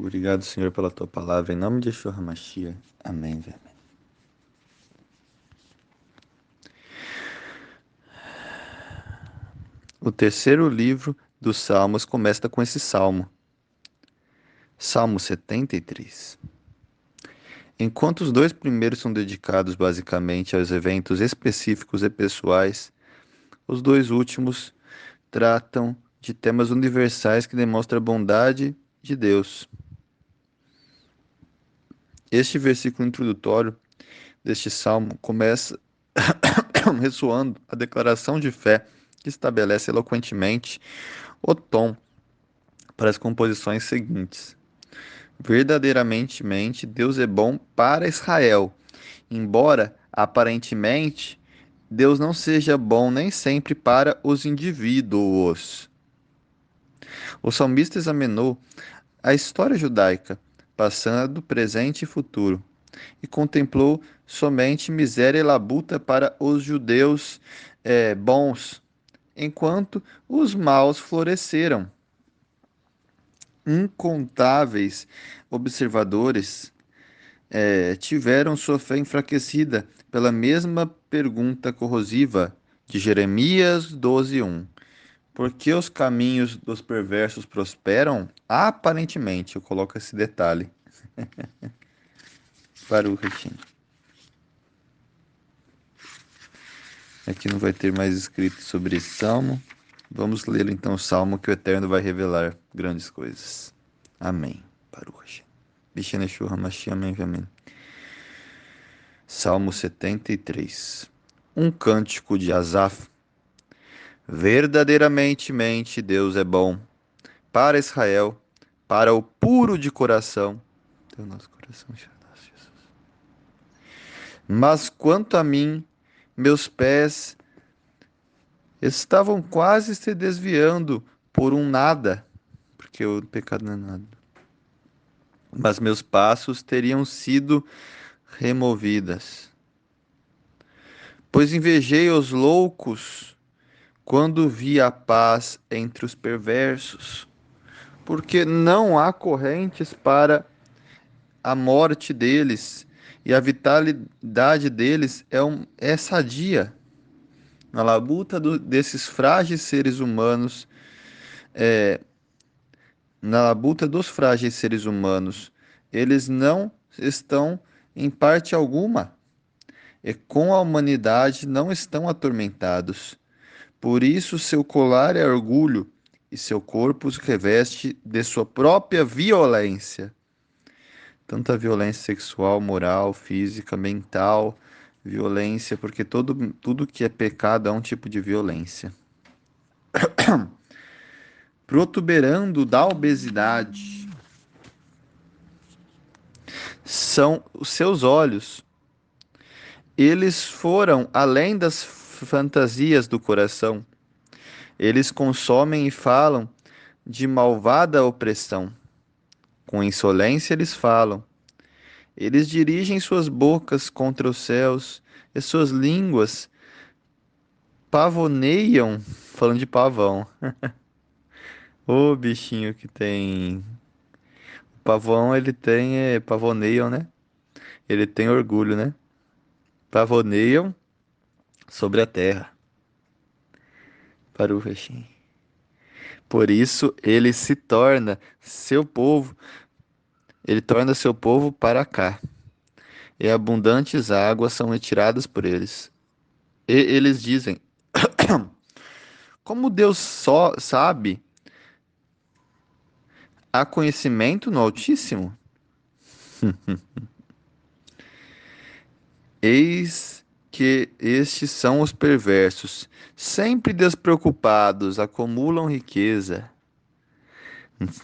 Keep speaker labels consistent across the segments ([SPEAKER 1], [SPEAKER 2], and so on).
[SPEAKER 1] Obrigado, Senhor, pela tua palavra. Em nome de Yeshua HaMashiach. Amém, velho. O terceiro livro dos Salmos começa com esse salmo. Salmo 73. Enquanto os dois primeiros são dedicados basicamente aos eventos específicos e pessoais, os dois últimos tratam de temas universais que demonstram a bondade de Deus. Este versículo introdutório deste salmo começa ressoando a declaração de fé que estabelece eloquentemente o tom para as composições seguintes. Verdadeiramente, Deus é bom para Israel, embora aparentemente Deus não seja bom nem sempre para os indivíduos. O salmista examinou a história judaica, passado, presente e futuro, e contemplou somente miséria e labuta para os judeus bons, enquanto os maus floresceram. Incontáveis observadores tiveram sua fé enfraquecida pela mesma pergunta corrosiva de Jeremias 12:1. Por que os caminhos dos perversos prosperam? Aparentemente, eu coloco esse detalhe. Baruch Hashem. Aqui não vai ter mais escrito sobre esse salmo. Vamos ler então o salmo que o Eterno vai revelar grandes coisas. Amém. Baruch Hashem. Bishene Shur Hamashi, amém, amém. Salmo 73. Um cântico de Asaf. Verdadeiramente, Deus é bom para Israel, para o puro de coração. Teu nosso coração, Jesus. Mas quanto a mim, meus pés estavam quase se desviando por um nada, porque o pecado não é nada. Mas meus passos teriam sido removidas. Pois invejei os loucos quando vi a paz entre os perversos, porque não há correntes para a morte deles, e a vitalidade deles é sadia. Na labuta desses frágeis seres humanos, na labuta dos frágeis seres humanos, eles não estão em parte alguma, e com a humanidade não estão atormentados. Por isso seu colar é orgulho, e seu corpo se reveste de sua própria violência. Tanta violência sexual, moral, física, mental, violência, porque tudo que é pecado é um tipo de violência. Protuberando da obesidade são os seus olhos. Eles foram além das fantasias do coração. Eles consomem e falam de malvada opressão. Com insolência eles falam. Eles dirigem suas bocas contra os céus, e suas línguas pavoneiam, falando de pavão. O bichinho que tem. O pavão, ele tem. Pavoneiam, né? Ele tem orgulho, né? Pavoneiam sobre a terra. Para o Hashem. Por isso, ele se torna seu povo. Ele torna seu povo para cá. E abundantes águas são retiradas por eles. E eles dizem: como Deus só sabe, há conhecimento no Altíssimo? Eis que estes são os perversos, sempre despreocupados, acumulam riqueza.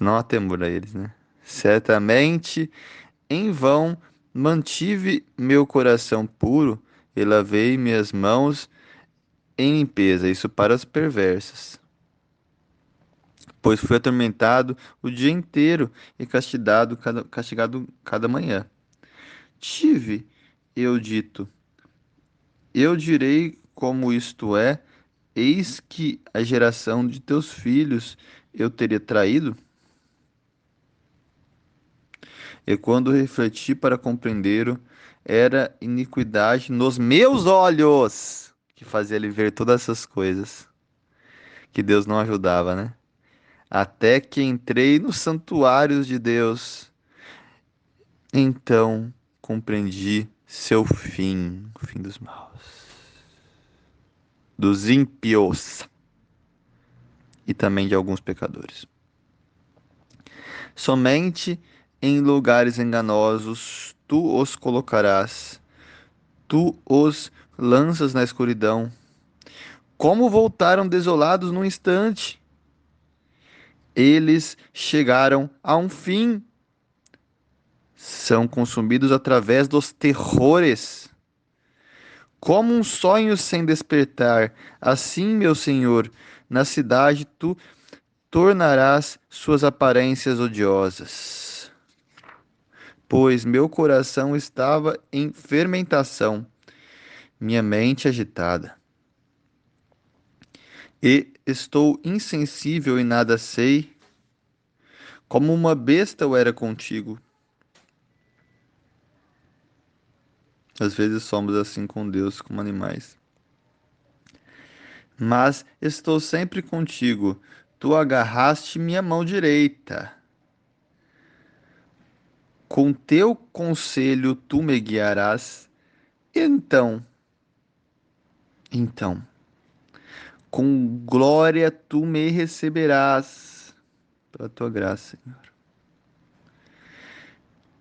[SPEAKER 1] Não há temor a eles, né? Certamente, em vão, mantive meu coração puro e lavei minhas mãos em limpeza. Isso para os perversos. Pois fui atormentado o dia inteiro e castigado cada manhã. Tive eu dito, eu direi como isto é, eis que a geração de teus filhos eu teria traído? E quando refleti para compreender, era iniquidade nos meus olhos que fazia ele ver todas essas coisas que Deus não ajudava, né? Até que entrei nos santuários de Deus, então compreendi seu fim, o fim dos maus, dos ímpios e também de alguns pecadores. Somente em lugares enganosos tu os colocarás, tu os lanças na escuridão. Como voltaram desolados num instante, eles chegaram a um fim, são consumidos através dos terrores. Como um sonho sem despertar, assim, meu Senhor, na cidade tu tornarás suas aparências odiosas. Pois meu coração estava em fermentação, minha mente agitada. E estou insensível e nada sei, como uma besta eu era contigo. Às vezes somos assim com Deus, como animais. Mas estou sempre contigo. Tu agarraste minha mão direita. Com teu conselho tu me guiarás. Então, com glória tu me receberás. Pela tua graça, Senhor.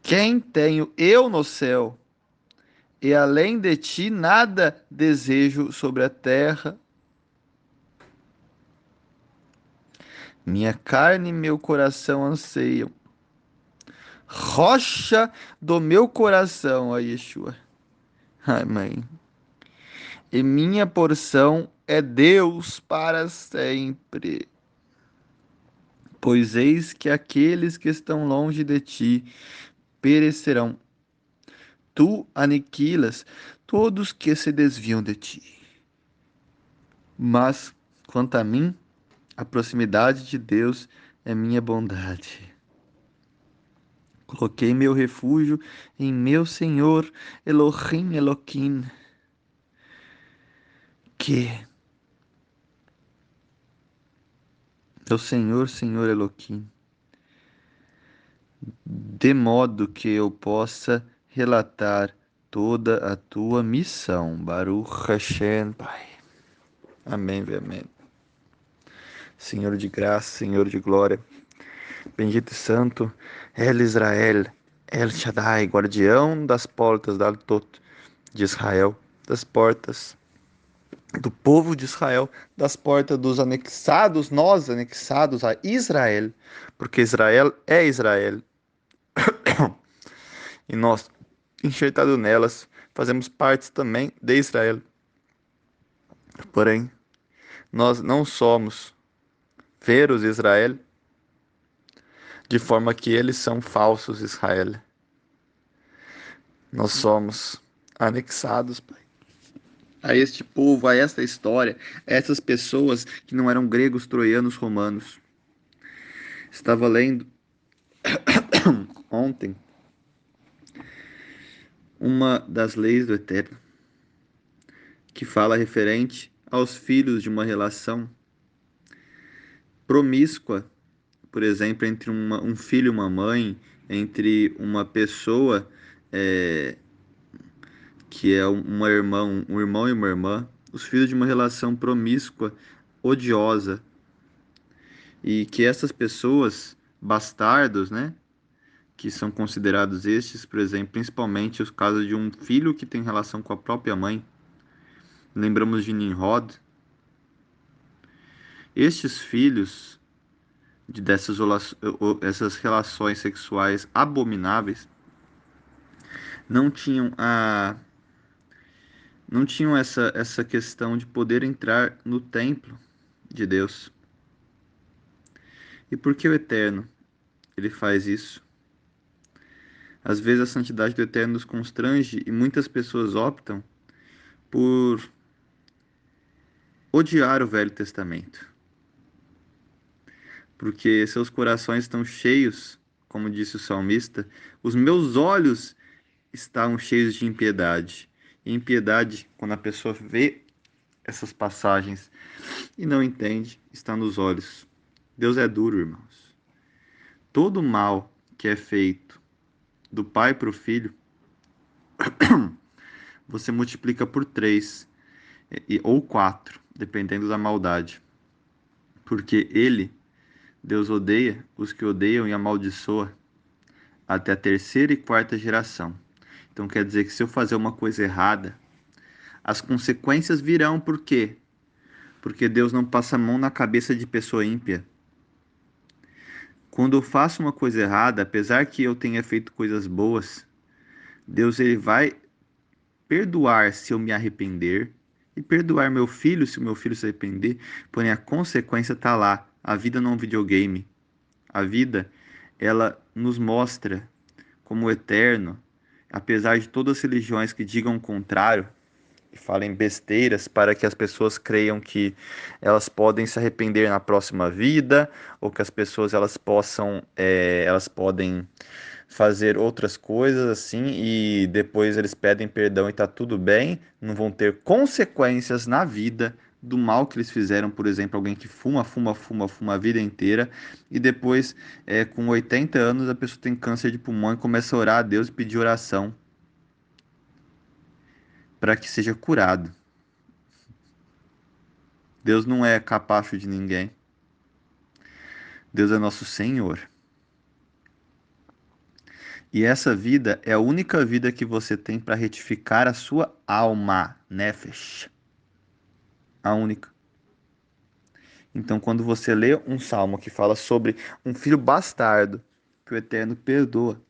[SPEAKER 1] Quem tenho eu no céu? E além de ti nada desejo sobre a terra. Minha carne e meu coração anseiam. Rocha do meu coração, ó Yeshua. Ai, mãe. E minha porção é Deus para sempre. Pois eis que aqueles que estão longe de ti perecerão. Tu aniquilas todos que se desviam de ti. Mas, quanto a mim, a proximidade de Deus é minha bondade. Coloquei meu refúgio em meu Senhor, Elohim, Eloquim, que é o Senhor, Senhor Eloquim, de modo que eu possa relatar toda a tua missão. Baruch Hashem, Pai. Amém, amém. Senhor de graça, Senhor de glória, bendito e santo, El Israel, El Shaddai, guardião das portas da Altot de Israel, das portas do povo de Israel, das portas dos anexados, nós anexados a Israel, porque Israel é Israel, e nós, enxertados nelas, fazemos parte também de Israel. Porém, nós não somos veros Israel, de forma que eles são falsos Israel. Nós somos anexados, Pai, a este povo, a esta história, a essas pessoas que não eram gregos, troianos, romanos. Estava lendo ontem uma das leis do Eterno, que fala referente aos filhos de uma relação promíscua, por exemplo, entre um filho e uma mãe, entre uma pessoa é, que é um irmão e uma irmã, os filhos de uma relação promíscua, odiosa, e que essas pessoas, bastardos, né, que são considerados estes, por exemplo, principalmente os casos de um filho que tem relação com a própria mãe, lembramos de Nimrod, estes filhos essas relações sexuais abomináveis não tinham a não tinham essa questão de poder entrar no templo de Deus. E por que o Eterno ele faz isso? Às vezes a santidade do Eterno nos constrange e muitas pessoas optam por odiar o Velho Testamento, porque seus corações estão cheios como disse o salmista, os meus olhos estavam cheios de impiedade. E impiedade, quando a pessoa vê essas passagens e não entende, está nos olhos. Deus é duro, irmãos. Todo mal que é feito do pai para o filho, você multiplica por 3 ou 4, dependendo da maldade. Porque ele, Deus odeia os que odeiam e amaldiçoa até a terceira e quarta geração. Então quer dizer que se eu fazer uma coisa errada, as consequências virão. Por quê? Porque Deus não passa a mão na cabeça de pessoa ímpia. Quando eu faço uma coisa errada, apesar que eu tenha feito coisas boas, Deus ele vai perdoar se eu me arrepender e perdoar meu filho se o meu filho se arrepender, porém a consequência está lá. A vida não é um videogame. A vida, ela nos mostra como eterno, apesar de todas as religiões que digam o contrário, e falem besteiras para que as pessoas creiam que elas podem se arrepender na próxima vida, ou que as pessoas elas podem fazer outras coisas assim e depois eles pedem perdão e tá tudo bem, não vão ter consequências na vida do mal que eles fizeram. Por exemplo, alguém que fuma a vida inteira e depois, com 80 anos, a pessoa tem câncer de pulmão e começa a orar a Deus e pedir oração para que seja curado. Deus não é capacho de ninguém. Deus é nosso Senhor. E essa vida é a única vida que você tem para retificar a sua alma, nefesh. A única. Então, quando você lê um salmo que fala sobre um filho bastardo, que o Eterno perdoa,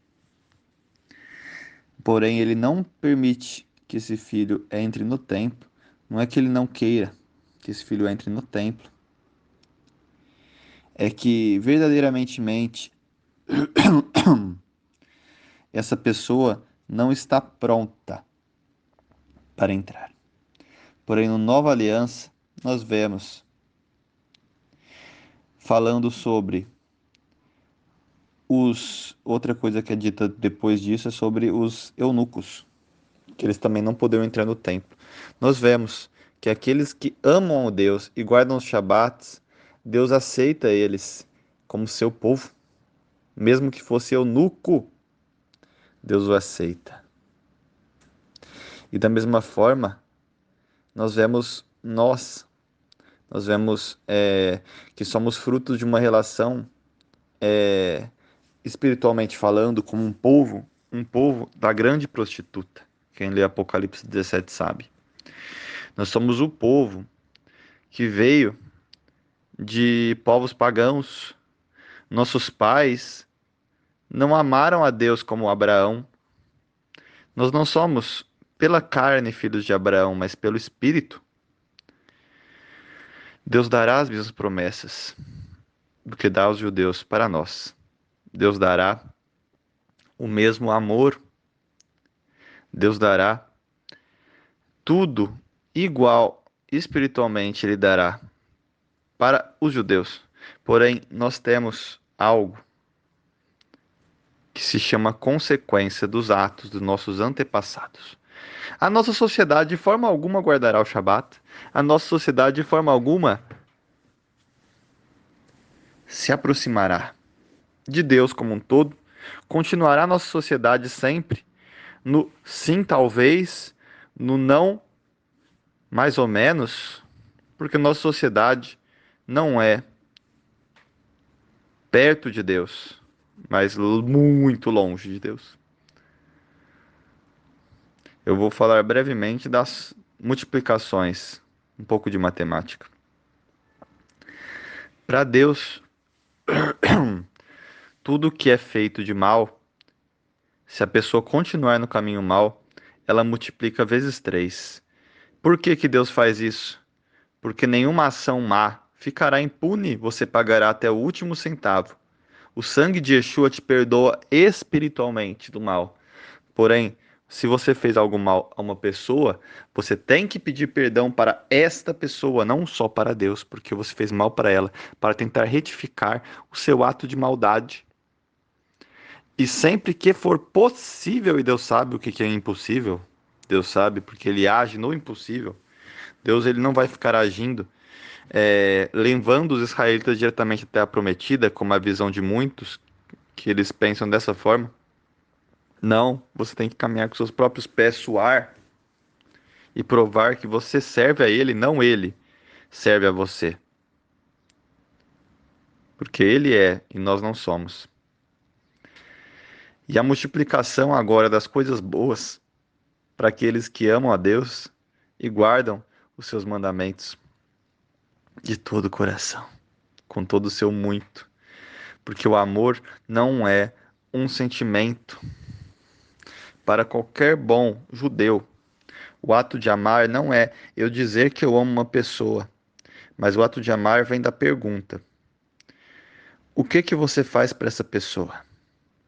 [SPEAKER 1] porém ele não permite que esse filho entre no templo, não é que ele não queira que esse filho entre no templo, é que verdadeiramente essa pessoa não está pronta para entrar. Porém, no Nova Aliança, nós vemos falando sobre outra coisa que é dita depois disso é sobre os eunucos, que eles também não poderiam entrar no templo. Nós vemos que aqueles que amam a Deus e guardam os Shabats, Deus aceita eles como seu povo. Mesmo que fosse eunuco, Deus o aceita. E da mesma forma, nós vemos que somos frutos de uma relação, espiritualmente falando, como um povo da grande prostituta. Quem lê Apocalipse 17 sabe. Nós somos o povo que veio de povos pagãos. Nossos pais não amaram a Deus como Abraão. Nós não somos pela carne filhos de Abraão, mas pelo Espírito. Deus dará as mesmas promessas do que dá aos judeus para nós. Deus dará o mesmo amor. Deus dará tudo igual espiritualmente Ele dará para os judeus. Porém, nós temos algo que se chama consequência dos atos dos nossos antepassados. A nossa sociedade de forma alguma guardará o Shabat. A nossa sociedade de forma alguma se aproximará de Deus como um todo. Continuará a nossa sociedade sempre no sim, talvez, no não, mais ou menos, porque nossa sociedade não é perto de Deus, mas muito longe de Deus. Eu vou falar brevemente das multiplicações, um pouco de matemática. Para Deus, tudo que é feito de mal, se a pessoa continuar no caminho mal, ela multiplica vezes 3. Por que que Deus faz isso? Porque nenhuma ação má ficará impune, você pagará até o último centavo. O sangue de Yeshua te perdoa espiritualmente do mal. Porém, se você fez algo mal a uma pessoa, você tem que pedir perdão para esta pessoa, não só para Deus, porque você fez mal para ela, para tentar retificar o seu ato de maldade. E sempre que for possível, e Deus sabe o que é impossível, Deus sabe porque Ele age no impossível. Deus ele não vai ficar agindo, levando os israelitas diretamente até a prometida, como a visão de muitos, que eles pensam dessa forma. Não, você tem que caminhar com seus próprios pés, suar e provar que você serve a Ele, não Ele serve a você. Porque Ele é e nós não somos. E a multiplicação agora das coisas boas para aqueles que amam a Deus e guardam os seus mandamentos de todo o coração, com todo o seu muito. Porque o amor não é um sentimento para qualquer bom judeu. O ato de amar não é eu dizer que eu amo uma pessoa, mas o ato de amar vem da pergunta: o que que você faz para essa pessoa?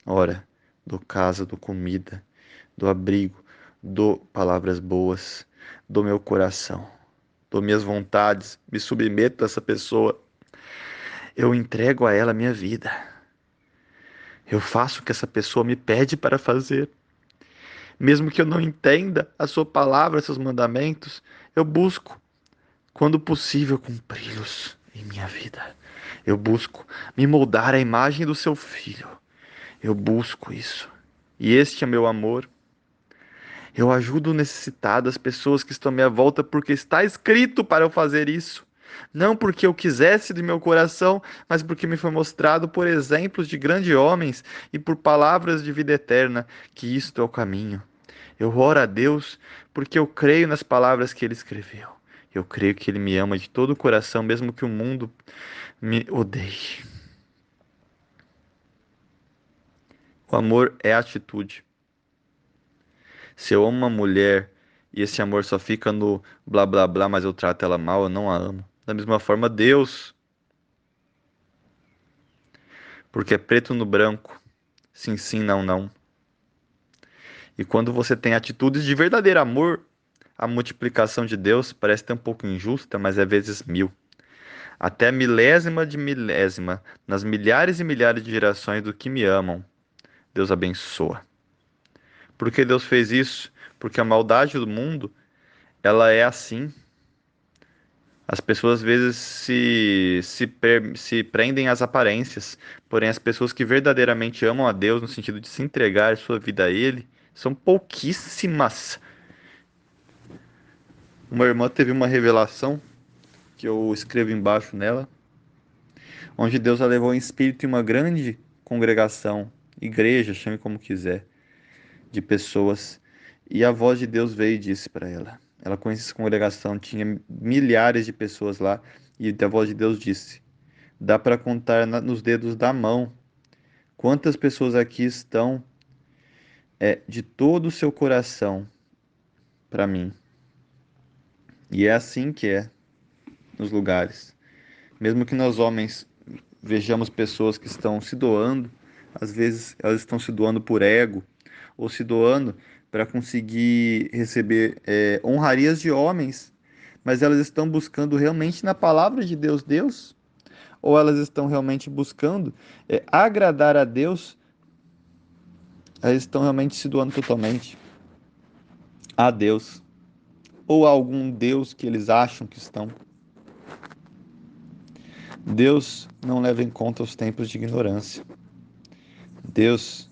[SPEAKER 1] Ora, dou casa, dou comida, dou abrigo, dou palavras boas, dou meu coração, dou minhas vontades, me submeto a essa pessoa, eu entrego a ela minha vida. Eu faço o que essa pessoa me pede para fazer. Mesmo que eu não entenda a sua palavra, seus mandamentos, eu busco, quando possível, cumpri-los em minha vida. Eu busco me moldar à imagem do seu filho. Eu busco isso. E este é meu amor. Eu ajudo o necessitado, as pessoas que estão à minha volta, porque está escrito para eu fazer isso. Não porque eu quisesse de meu coração, mas porque me foi mostrado por exemplos de grandes homens e por palavras de vida eterna que isto é o caminho. Eu oro a Deus porque eu creio nas palavras que Ele escreveu. Eu creio que Ele me ama de todo o coração, mesmo que o mundo me odeie. O amor é atitude. Se eu amo uma mulher e esse amor só fica no blá blá blá, mas eu trato ela mal, eu não a amo. Da mesma forma, Deus, porque é preto no branco, sim sim, não não. E quando você tem atitudes de verdadeiro amor, a multiplicação de Deus parece ter um pouco injusta, mas é vezes mil. Até milésima de milésima, nas milhares e milhares de gerações do que me amam, Deus abençoa. Por que Deus fez isso? Porque a maldade do mundo, ela é assim. As pessoas às vezes se prendem às aparências, porém as pessoas que verdadeiramente amam a Deus no sentido de se entregar sua vida a Ele, são pouquíssimas. Uma irmã teve uma revelação, que eu escrevo embaixo nela, onde Deus a levou em espírito em uma grande congregação, igreja, chame como quiser, de pessoas, e a voz de Deus veio e disse para ela. Ela conhecia essa congregação, tinha milhares de pessoas lá, e a voz de Deus disse: dá para contar nos dedos da mão quantas pessoas aqui estão de todo o seu coração para mim. E é assim que é nos lugares. Mesmo que nós homens vejamos pessoas que estão se doando, às vezes elas estão se doando por ego, ou se doando para conseguir receber honrarias de homens, mas elas estão buscando realmente na palavra de Deus, Deus, ou elas estão realmente buscando agradar a Deus, elas estão realmente se doando totalmente a Deus, ou a algum Deus que eles acham que estão. Deus não leva em conta os tempos de ignorância. Deus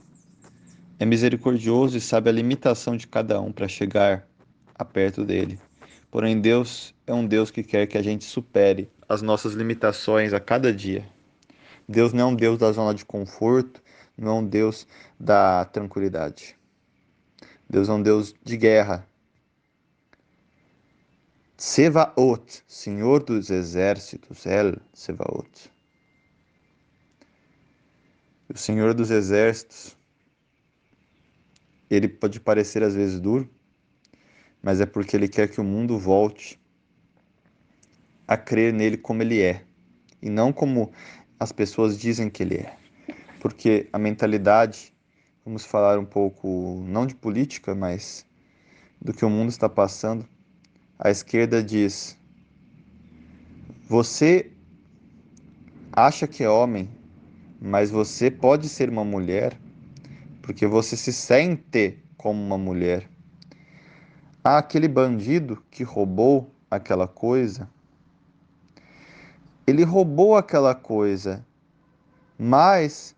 [SPEAKER 1] é misericordioso e sabe a limitação de cada um para chegar a perto dele. Porém, Deus é um Deus que quer que a gente supere as nossas limitações a cada dia. Deus não é um Deus da zona de conforto, não é um Deus da tranquilidade. Deus é um Deus de guerra. Sevaot, Senhor dos Exércitos, El Sevaot. O Senhor dos Exércitos, ele pode parecer às vezes duro, mas é porque ele quer que o mundo volte a crer nele como ele é, e não como as pessoas dizem que ele é. Porque a mentalidade, vamos falar um pouco, não de política, mas do que o mundo está passando, a esquerda diz: você acha que é homem, mas você pode ser uma mulher, porque você se sente como uma mulher. Ah, aquele bandido que roubou aquela coisa, ele roubou aquela coisa, mas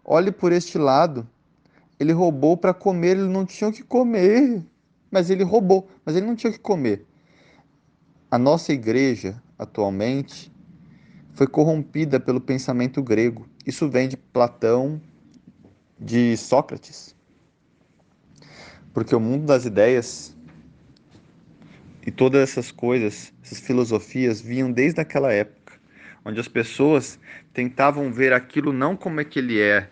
[SPEAKER 1] olhe por este lado, ele roubou para comer, ele não tinha o que comer, mas ele roubou, mas ele não tinha o que comer. A nossa igreja, atualmente, foi corrompida pelo pensamento grego. Isso vem de Platão, de Sócrates, porque o mundo das ideias e todas essas coisas, essas filosofias, vinham desde aquela época, onde as pessoas tentavam ver aquilo não como é que ele é,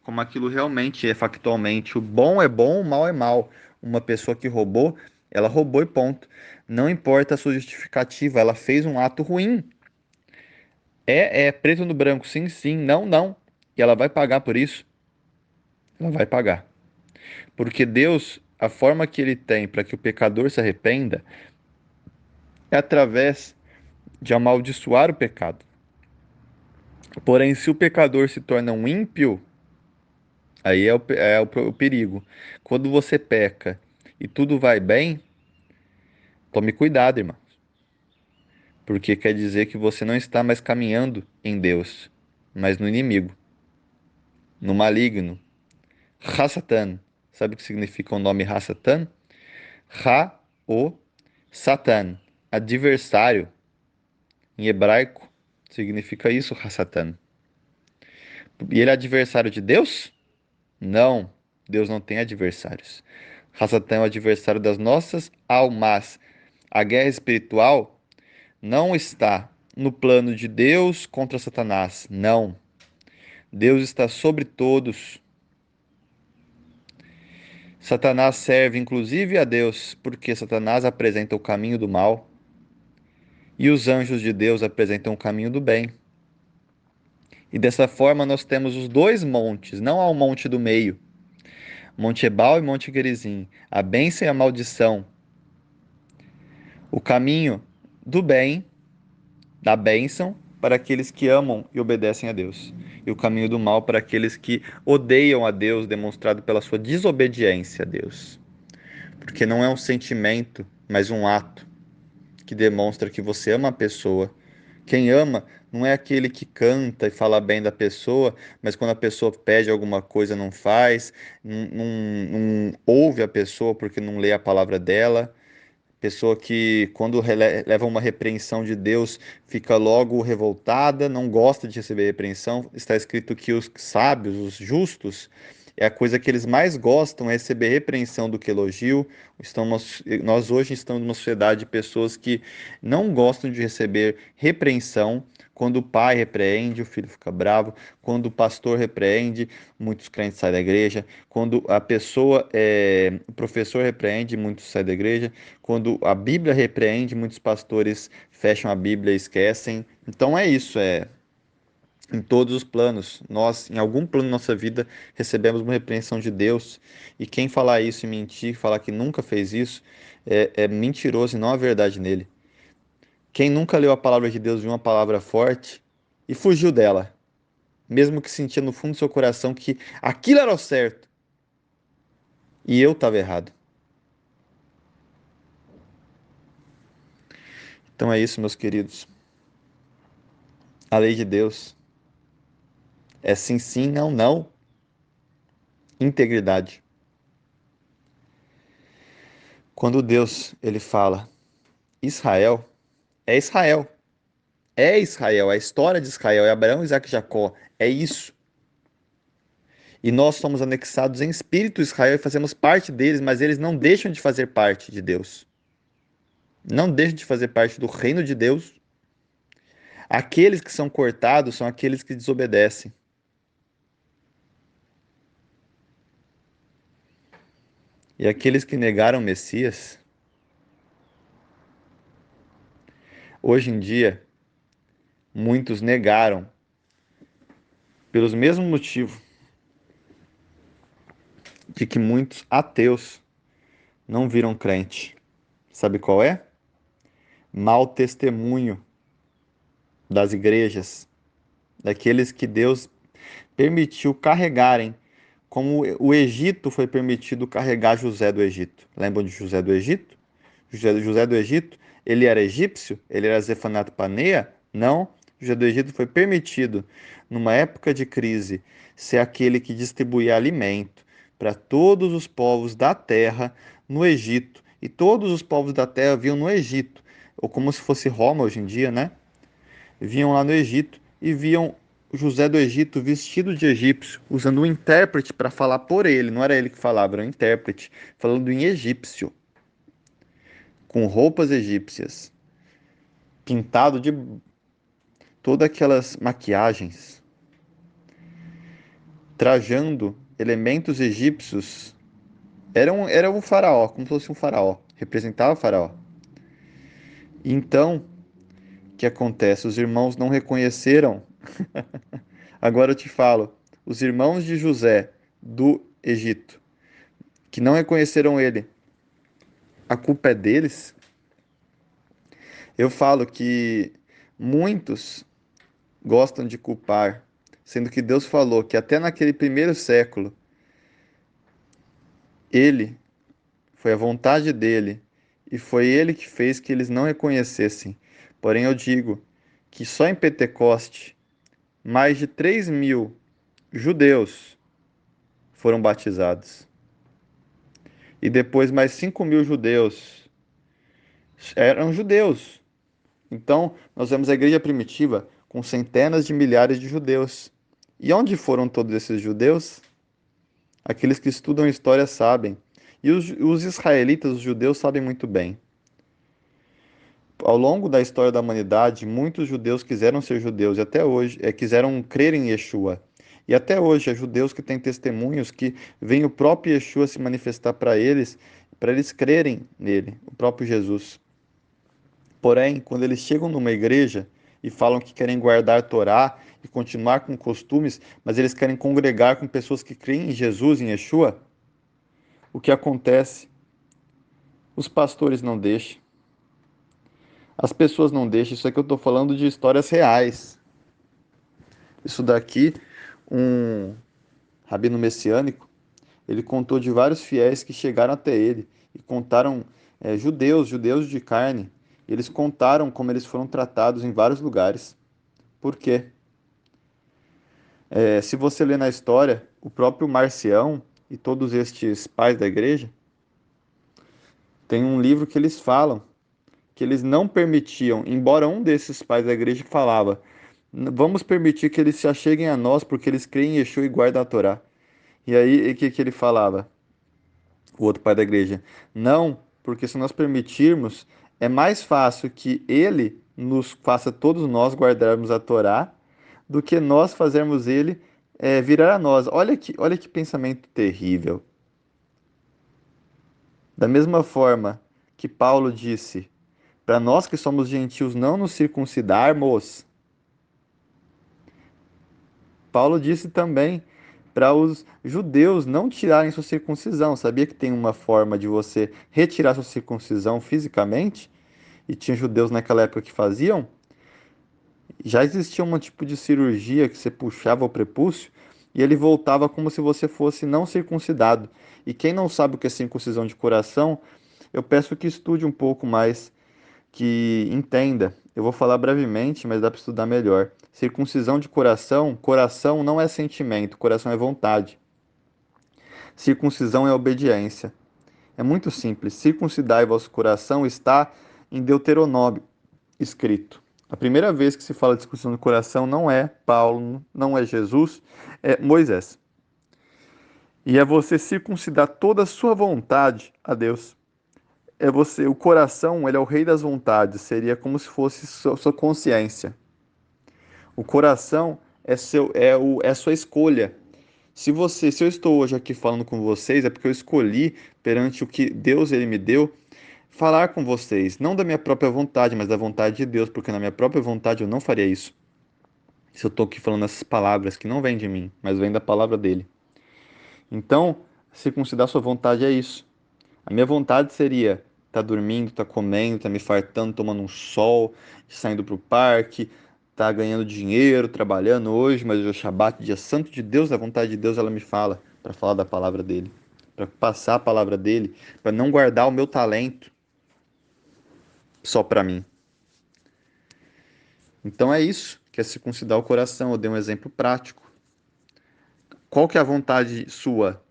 [SPEAKER 1] como aquilo realmente é factualmente. O bom é bom, o mal é mal. Uma pessoa que roubou, ela roubou e ponto. Não importa a sua justificativa, ela fez um ato ruim. É preto no branco, sim, sim, não, não. E ela vai pagar por isso. Ela vai pagar. Porque Deus, a forma que ele tem para que o pecador se arrependa é através de amaldiçoar o pecado. Porém, se o pecador se torna um ímpio, aí é o perigo. Quando você peca e tudo vai bem, tome cuidado, irmão. Porque quer dizer que você não está mais caminhando em Deus, mas no inimigo, no maligno. Hasatan. Sabe o que significa o nome Hasatan? Ra, o, Satan. Adversário. Em hebraico, significa isso, Hasatan. E ele é adversário de Deus? Não, Deus não tem adversários. Hasatan é o adversário das nossas almas. A guerra espiritual não está no plano de Deus contra Satanás. Não. Deus está sobre todos. Satanás serve inclusive a Deus, porque Satanás apresenta o caminho do mal e os anjos de Deus apresentam o caminho do bem. E dessa forma nós temos os dois montes, não há um monte do meio. Monte Ebal e Monte Gerizim, a bênção e a maldição. O caminho do bem, da bênção, para aqueles que amam e obedecem a Deus. E o caminho do mal para aqueles que odeiam a Deus, demonstrado pela sua desobediência a Deus. Porque não é um sentimento, mas um ato que demonstra que você ama a pessoa. Quem ama não é aquele que canta e fala bem da pessoa, mas quando a pessoa pede alguma coisa não faz, não ouve a pessoa porque não lê a palavra dela. Pessoa que, quando leva uma repreensão de Deus, fica logo revoltada, não gosta de receber repreensão. Está escrito que os sábios, os justos, é a coisa que eles mais gostam é receber repreensão do que elogio. Nós hoje estamos numa sociedade de pessoas que não gostam de receber repreensão. Quando o pai repreende, o filho fica bravo. Quando o pastor repreende, muitos crentes saem da igreja. Quando o professor repreende, muitos saem da igreja. Quando a Bíblia repreende, muitos pastores fecham a Bíblia e esquecem. Então é isso, em todos os planos. Nós, em algum plano da nossa vida, recebemos uma repreensão de Deus. E quem falar isso e mentir, falar que nunca fez isso, é mentiroso e não há verdade nele. Quem nunca leu a palavra de Deus viu uma palavra forte e fugiu dela, mesmo que sentia no fundo do seu coração que aquilo era o certo e eu estava errado. Então é isso, meus queridos. A lei de Deus é sim, sim, não, não. Integridade. Quando Deus ele fala Israel, é Israel. É Israel, é a história de Israel, é Abraão, Isaac e Jacó. É isso. E nós somos anexados em espírito a Israel e fazemos parte deles, mas eles não deixam de fazer parte de Deus. Não deixam de fazer parte do reino de Deus. Aqueles que são cortados são aqueles que desobedecem. E aqueles que negaram o Messias, hoje em dia, muitos negaram pelos mesmos motivos de que muitos ateus não viram crente. Sabe qual é? Mau testemunho das igrejas, daqueles que Deus permitiu carregarem como o Egito foi permitido carregar José do Egito. Lembram de José do Egito? José do Egito, ele era egípcio? Ele era Zefanat-Paneia? Não. José do Egito foi permitido, numa época de crise, ser aquele que distribuía alimento para todos os povos da terra no Egito. E todos os povos da terra vinham no Egito, ou como se fosse Roma hoje em dia, né? Vinham lá no Egito e viam José do Egito vestido de egípcio, usando um intérprete para falar por ele. Não era ele que falava, era um intérprete, falando em egípcio, com roupas egípcias, pintado de todas aquelas maquiagens, trajando elementos egípcios. Era um faraó, como se fosse um faraó, representava o faraó. Então, o que acontece? Os irmãos não reconheceram. Agora eu te falo, os irmãos de José do Egito, que não reconheceram ele, a culpa é deles? Eu falo que muitos gostam de culpar, sendo que Deus falou que até naquele primeiro século, ele foi a vontade dele e foi ele que fez que eles não reconhecessem. Porém, eu digo que só em Pentecoste, mais de 3.000 judeus foram batizados. E depois mais 5.000 judeus eram judeus. Então, nós vemos a igreja primitiva com centenas de milhares de judeus. E onde foram todos esses judeus? Aqueles que estudam história sabem. E os israelitas, os judeus, sabem muito bem. Ao longo da história da humanidade, muitos judeus quiseram ser judeus e até hoje quiseram crer em Yeshua. E até hoje, há judeus que têm testemunhos que veem o próprio Yeshua se manifestar para eles crerem nele, o próprio Jesus. Porém, quando eles chegam numa igreja e falam que querem guardar a Torá e continuar com costumes, mas eles querem congregar com pessoas que creem em Jesus, em Yeshua, o que acontece? Os pastores não deixam, as pessoas não deixam. Isso aqui eu estou falando de histórias reais. Isso daqui, um rabino messiânico, ele contou de vários fiéis que chegaram até ele e contaram, judeus de carne. Eles contaram como eles foram tratados em vários lugares. Por quê? Se você ler na história, o próprio Marcião e todos estes pais da igreja, tem um livro que eles falam que eles não permitiam, embora um desses pais da igreja falava, vamos permitir que eles se acheguem a nós porque eles creem em Yeshua e guardam a Torá. E aí, o que que ele falava? O outro pai da igreja, não, porque se nós permitirmos, é mais fácil que ele nos faça todos nós guardarmos a Torá do que nós fazermos ele virar a nós. Olha que pensamento terrível. Da mesma forma que Paulo disse, para nós que somos gentios não nos circuncidarmos, Paulo disse também para os judeus não tirarem sua circuncisão. Sabia que tem uma forma de você retirar sua circuncisão fisicamente? E tinha judeus naquela época que faziam? Já existia um tipo de cirurgia que você puxava o prepúcio e ele voltava como se você fosse não circuncidado. E quem não sabe o que é circuncisão de coração, eu peço que estude um pouco mais, que entenda. Eu vou falar brevemente, mas dá para estudar melhor. Circuncisão de coração, coração não é sentimento, coração é vontade. Circuncisão é obediência. É muito simples. Circuncidai vosso coração está em Deuteronômio escrito. A primeira vez que se fala de circuncisão do coração não é Paulo, não é Jesus, é Moisés. E é você circuncidar toda a sua vontade a Deus. É você, o coração, ele é o rei das vontades, seria como se fosse sua consciência. O coração é sua escolha. Se eu estou hoje aqui falando com vocês, é porque eu escolhi perante o que Deus ele me deu falar com vocês, não da minha própria vontade, mas da vontade de Deus, porque na minha própria vontade eu não faria isso. Se eu estou aqui falando essas palavras que não vêm de mim, mas vêm da palavra dele. Então, circuncidar sua vontade é isso. A minha vontade seria estar dormindo, estar comendo, estar me fartando, tomando um sol, saindo para o parque, estar ganhando dinheiro, trabalhando hoje, mas hoje é Shabat, dia santo de Deus, a vontade de Deus ela me fala. para falar da palavra dele, para passar a palavra dele, para não guardar o meu talento só para mim. Então é isso, que é circuncidar o coração. Eu dei um exemplo prático. Qual que é a vontade sua?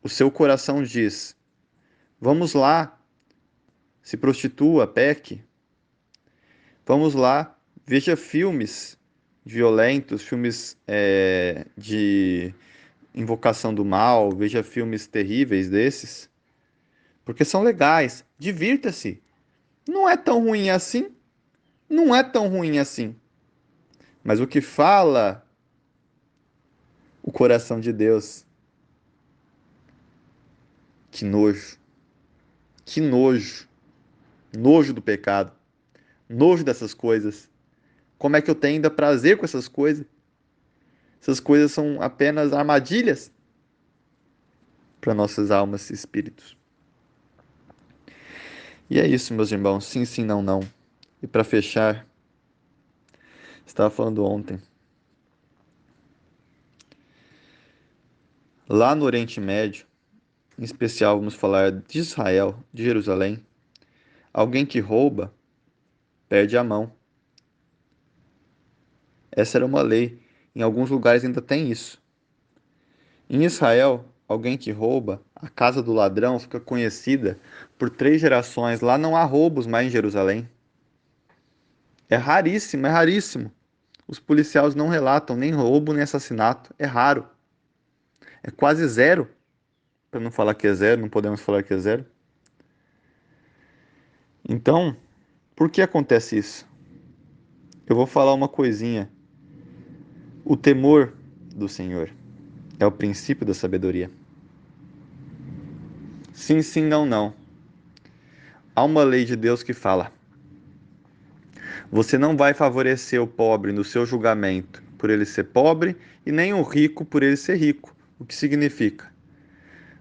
[SPEAKER 1] O seu coração diz: vamos lá, se prostitua, peque. Vamos lá, veja filmes violentos, filmes de invocação do mal, veja filmes terríveis desses, porque são legais. Divirta-se. Não é tão ruim assim. Não é tão ruim assim. Mas o que fala o coração de Deus? Que nojo. Que nojo. Nojo do pecado. Nojo dessas coisas. Como é que eu tenho ainda prazer com essas coisas? Essas coisas são apenas armadilhas para nossas almas e espíritos. E é isso, meus irmãos. Sim, sim, não, não. E para fechar, estava falando ontem. Lá no Oriente Médio, em especial vamos falar de Israel, de Jerusalém, alguém que rouba perde a mão. Essa era uma lei. Em alguns lugares ainda tem isso. Em Israel, alguém que rouba, a casa do ladrão fica conhecida por 3 gerações. Lá não há roubos mais em Jerusalém. É raríssimo, é raríssimo. Os policiais não relatam nem roubo nem assassinato. É raro. É quase zero. Para não falar que é zero, não podemos falar que é zero. Então, por que acontece isso? Eu vou falar uma coisinha. O temor do Senhor é o princípio da sabedoria. Sim, sim, não, não. Há uma lei de Deus que fala: você não vai favorecer o pobre no seu julgamento por ele ser pobre e nem o rico por ele ser rico. O que significa?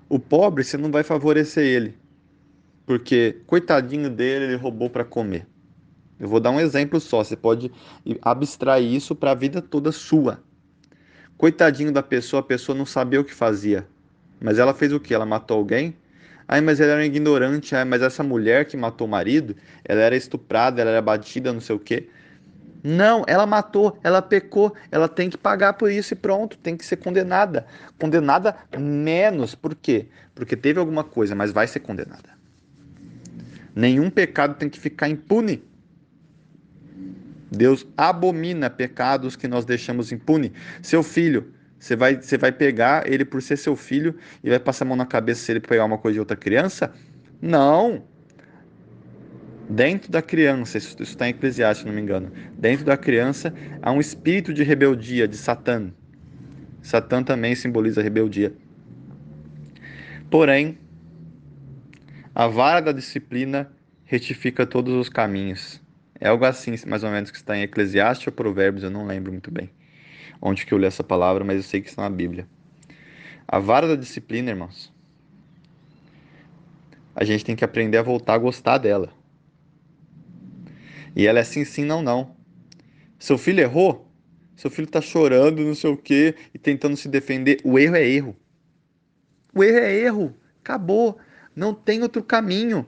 [SPEAKER 1] O pobre você não vai favorecer ele, porque coitadinho dele, ele roubou para comer. Eu vou dar um exemplo só, você pode abstrair isso para a vida toda sua. Coitadinho da pessoa, a pessoa não sabia o que fazia. Mas ela fez o quê? Ela matou alguém? Ai, mas ela era ignorante. Ai, mas essa mulher que matou o marido, ela era estuprada, ela era batida, não sei o quê. Não, ela matou, ela pecou, ela tem que pagar por isso e pronto, tem que ser condenada. Condenada menos, por quê? Porque teve alguma coisa, mas vai ser condenada. Nenhum pecado tem que ficar impune. Deus abomina pecados que nós deixamos impune. Seu filho, você vai pegar ele por ser seu filho e vai passar a mão na cabeça se ele pegar uma coisa de outra criança? Não. Dentro da criança, isso está em Eclesiastes, se não me engano. Dentro da criança há um espírito de rebeldia, de Satã. Satã também simboliza rebeldia. Porém, a vara da disciplina retifica todos os caminhos. É algo assim, mais ou menos, que está em Eclesiastes ou Provérbios, eu não lembro muito bem onde que eu li essa palavra, mas eu sei que está na Bíblia. A vara da disciplina, irmãos, a gente tem que aprender a voltar a gostar dela. E ela é sim, sim, não, não. Seu filho errou? Seu filho tá chorando, não sei o quê, e tentando se defender. O erro é erro. O erro é erro. Acabou. Não tem outro caminho.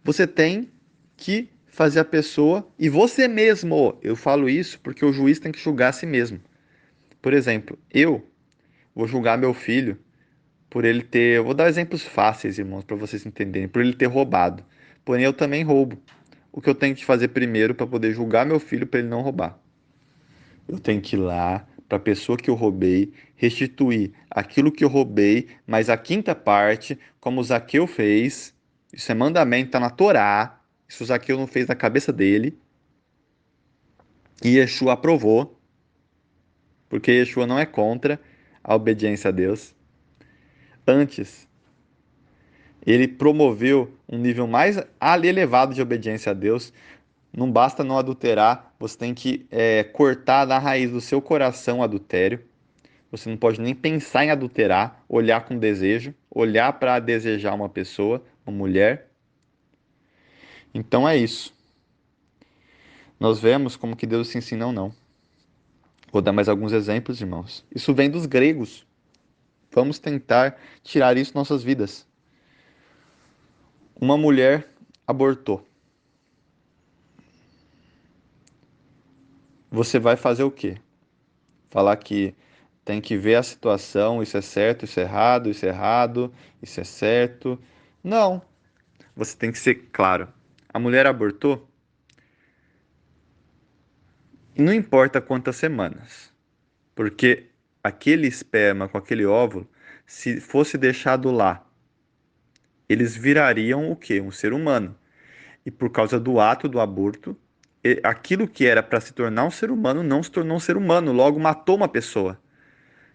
[SPEAKER 1] Você tem que fazer a pessoa e você mesmo. Eu falo isso porque o juiz tem que julgar a si mesmo. Por exemplo, eu vou julgar meu filho por ele ter. Eu vou dar exemplos fáceis, irmãos, para vocês entenderem. Por ele ter roubado. Porém, eu também roubo. O que eu tenho que fazer primeiro para poder julgar meu filho para ele não roubar? Eu tenho que ir lá para a pessoa que eu roubei, restituir aquilo que eu roubei, mas a quinta parte, como o Zaqueu fez, isso é mandamento, está na Torá. Isso o Zaqueu não fez na cabeça dele. E Yeshua aprovou, porque Yeshua não é contra a obediência a Deus. Antes, ele promoveu um nível mais elevado de obediência a Deus. Não basta não adulterar, você tem que cortar na raiz do seu coração o adultério. Você não pode nem pensar em adulterar, olhar com desejo, olhar para desejar uma pessoa, uma mulher. Então é isso. Nós vemos como que Deus se ensina ou não. Vou dar mais alguns exemplos, irmãos. Isso vem dos gregos. Vamos tentar tirar isso de nossas vidas. Uma mulher abortou. Você vai fazer o quê? Falar que tem que ver a situação, isso é certo, isso é errado, isso é errado, isso é certo. Não. Você tem que ser claro. A mulher abortou, e não importa quantas semanas, porque aquele esperma com aquele óvulo, se fosse deixado lá, eles virariam o quê? Um ser humano. E por causa do ato do aborto, aquilo que era para se tornar um ser humano não se tornou um ser humano, logo matou uma pessoa.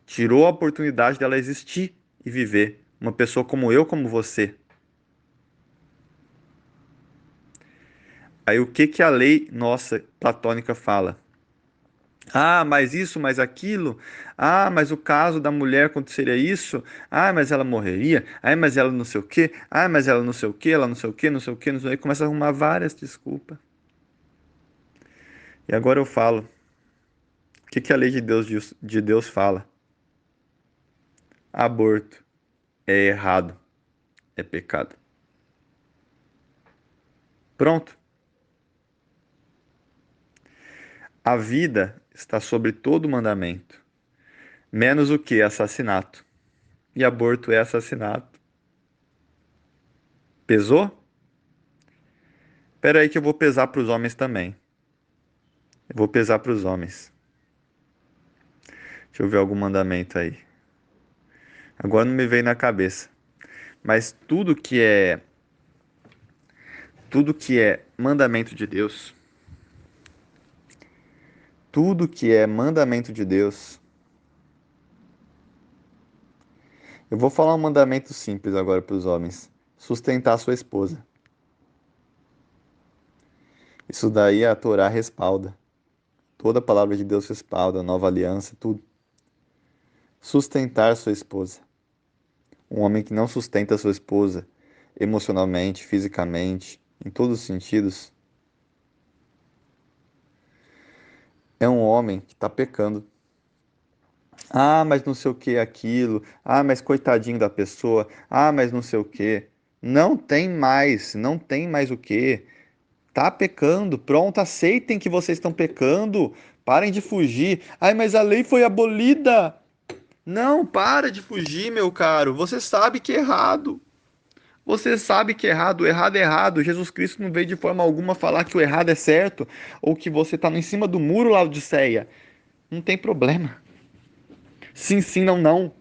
[SPEAKER 1] Tirou a oportunidade dela existir e viver. Uma pessoa como eu, como você. Aí o que que a lei nossa platônica fala? Ah, mas isso, mas aquilo. Ah, mas o caso da mulher aconteceria isso. Ah, mas ela morreria. Ah, mas ela não sei o quê. Ah, mas ela não sei o quê, ela não sei o quê, não sei o quê, não sei o quê. Começa a arrumar várias desculpas. E agora eu falo. O que que a lei de Deus fala? Aborto é errado, é pecado. Pronto. A vida está sobre todo mandamento, menos o que? Assassinato. E aborto é assassinato. Pesou? Espera aí que eu vou pesar para os homens também. Eu vou pesar para os homens. Deixa eu ver algum mandamento aí. Agora não me veio na cabeça. Mas tudo que é mandamento de Deus, tudo que é mandamento de Deus. Eu vou falar um mandamento simples agora para os homens. Sustentar sua esposa. Isso daí a Torá respalda. Toda a palavra de Deus respalda, a nova aliança, tudo. Sustentar sua esposa. Um homem que não sustenta sua esposa emocionalmente, fisicamente, em todos os sentidos, é um homem que está pecando. Ah, mas não sei o que é aquilo. Ah, mas coitadinho da pessoa. Ah, mas não sei o que. Não tem mais o que. Tá pecando. Pronto, aceitem que vocês estão pecando. Parem de fugir. Ai, mas a lei foi abolida. Não, para de fugir, meu caro. Você sabe que é errado. Você sabe que é errado, o errado é errado. Jesus Cristo não veio de forma alguma falar que o errado é certo ou que você está em cima do muro, Laodiceia. Não tem problema. Sim, sim, não, não.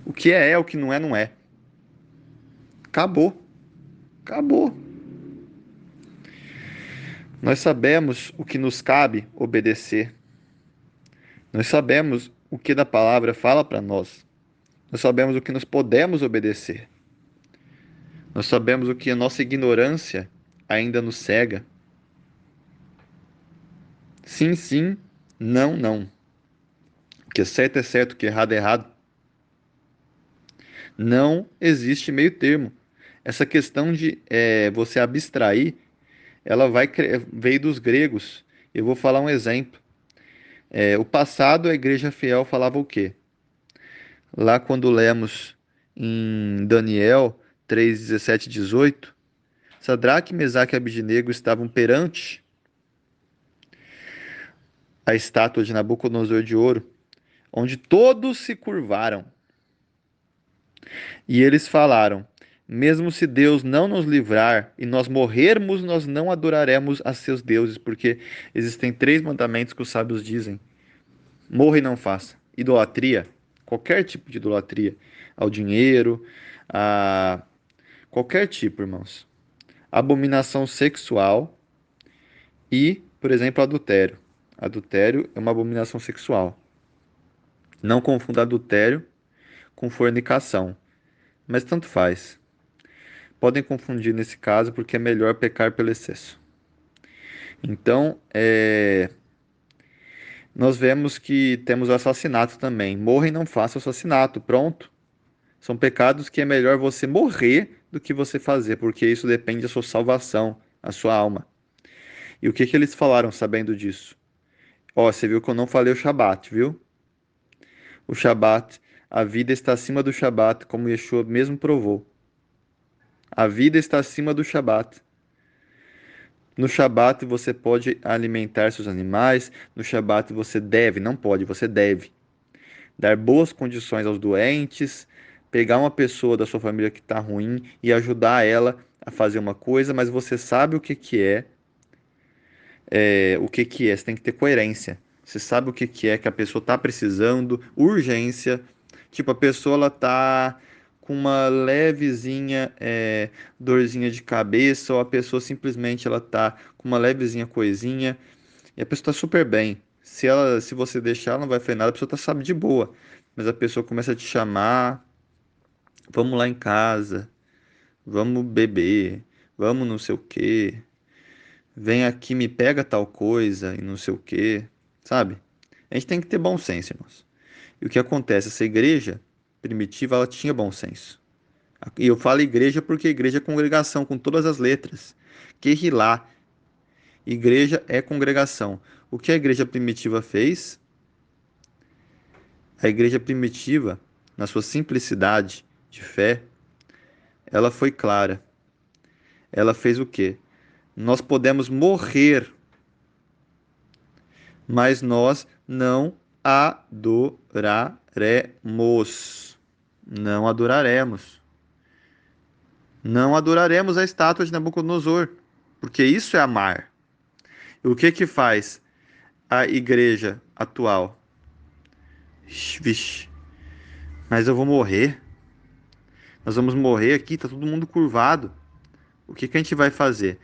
[SPEAKER 1] O que é, o que não é, não é. Acabou. Acabou. Nós sabemos o que nos cabe obedecer. Nós sabemos o que da palavra fala para nós. Nós sabemos o que nós podemos obedecer. Nós sabemos o que a nossa ignorância ainda nos cega. Sim, sim, não, não. O que é certo é certo, o que é errado é errado. Não existe meio termo. Essa questão de você abstrair, ela veio dos gregos. Eu vou falar um exemplo. O passado, a igreja fiel falava o quê? Lá quando lemos em Daniel 3, 17 e 18, Sadraque, Mesaque e Abidnego estavam perante a estátua de Nabucodonosor de ouro, onde todos se curvaram. E eles falaram: mesmo se Deus não nos livrar e nós morrermos, nós não adoraremos a seus deuses, porque existem três mandamentos que os sábios dizem: morra e não faça. Idolatria, qualquer tipo de idolatria, ao dinheiro, a qualquer tipo, irmãos. Abominação sexual e, por exemplo, adultério. Adultério é uma abominação sexual. Não confunda adultério com fornicação, mas tanto faz. Podem confundir nesse caso porque é melhor pecar pelo excesso. Então, nós vemos que temos o assassinato também. Morra e não faça assassinato. Pronto. São pecados que é melhor você morrer do que você fazer, porque isso depende da sua salvação, a sua alma. E o que que eles falaram sabendo disso? Ó, você viu que eu não falei o Shabat, viu? O Shabat, A vida está acima do Shabat, como Yeshua mesmo provou. A vida está acima do Shabat. No Shabat você pode alimentar seus animais, no Shabat você deve, não pode, você deve dar boas condições aos doentes, pegar uma pessoa da sua família que está ruim e ajudar ela a fazer uma coisa, mas você sabe o que que é, o que que é, você tem que ter coerência. Você sabe o que que é que a pessoa está precisando, urgência. Tipo, a pessoa ela tá com uma levezinha dorzinha de cabeça, ou a pessoa simplesmente ela tá com uma levezinha coisinha e a pessoa tá super bem. Se você deixar, ela não vai fazer nada, a pessoa tá, sabe, de boa. Mas a pessoa começa a te chamar, vamos lá em casa, vamos beber, vamos não sei o quê, vem aqui, me pega tal coisa e não sei o quê, sabe? A gente tem que ter bom senso, irmãos. E o que acontece? Essa igreja primitiva, ela tinha bom senso. E eu falo igreja porque igreja é congregação, com todas as letras. Querrilá, igreja é congregação. O que a igreja primitiva fez? A igreja primitiva, na sua simplicidade de fé, ela foi clara. Ela fez o quê? Nós podemos morrer, mas nós não adoraremos. Não adoraremos. Não adoraremos a estátua de Nabucodonosor, porque isso é amar. E o que que faz a igreja atual? Vixe, mas eu vou morrer. Nós vamos morrer aqui, tá todo mundo curvado. O que que a gente vai fazer?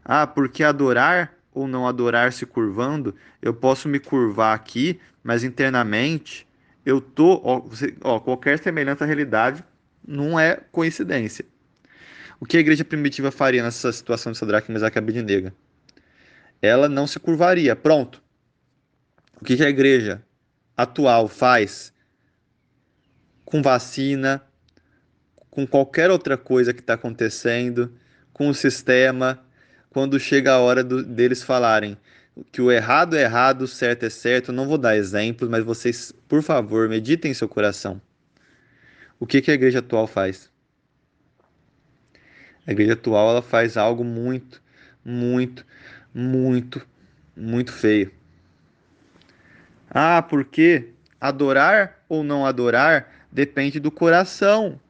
[SPEAKER 1] Ah, porque adorar ou não adorar se curvando, eu posso me curvar aqui, mas internamente eu tô, qualquer semelhança à realidade não é coincidência. O que a igreja primitiva faria nessa situação de Sadraque, Mesaque e Abednego? Ela não se curvaria. Pronto. O que a igreja atual faz com vacina, com qualquer outra coisa que está acontecendo, com o sistema, quando chega a hora deles falarem que o errado é errado, o certo é certo? Eu não vou dar exemplos, mas vocês, por favor, meditem em seu coração. O que a igreja atual faz? A igreja atual ela faz algo muito, muito, muito, muito feio. Ah, porque adorar ou não adorar depende do coração,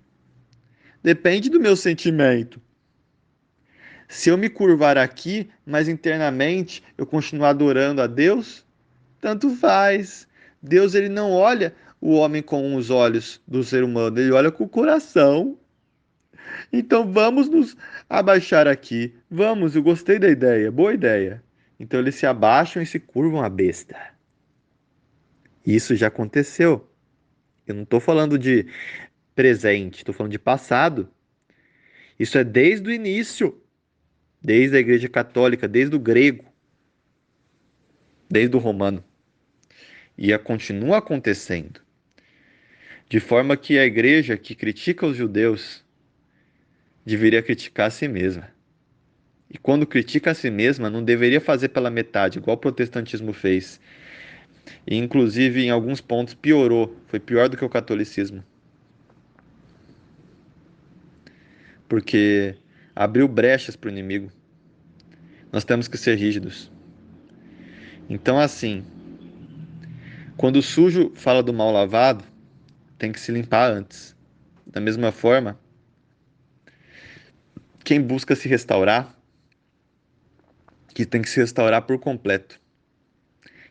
[SPEAKER 1] depende do meu sentimento. Se eu me curvar aqui, mas internamente eu continuar adorando a Deus, tanto faz. Deus ele não olha o homem com os olhos do ser humano, ele olha com o coração. Então vamos nos abaixar aqui. Vamos, eu gostei da ideia, boa ideia. Então eles se abaixam e se curvam à besta. Isso já aconteceu. Eu não estou falando de presente, estou falando de passado. Isso é desde o início, desde a Igreja Católica, desde o grego, desde o romano. E continua acontecendo. De forma que a igreja que critica os judeus deveria criticar a si mesma. E quando critica a si mesma, não deveria fazer pela metade, igual o protestantismo fez. E inclusive em alguns pontos piorou, foi pior do que o catolicismo. Porque abriu brechas para o inimigo. Nós temos que ser rígidos. Então, assim, quando o sujo fala do mal lavado, tem que se limpar antes. Da mesma forma, quem busca se restaurar, que tem que se restaurar por completo.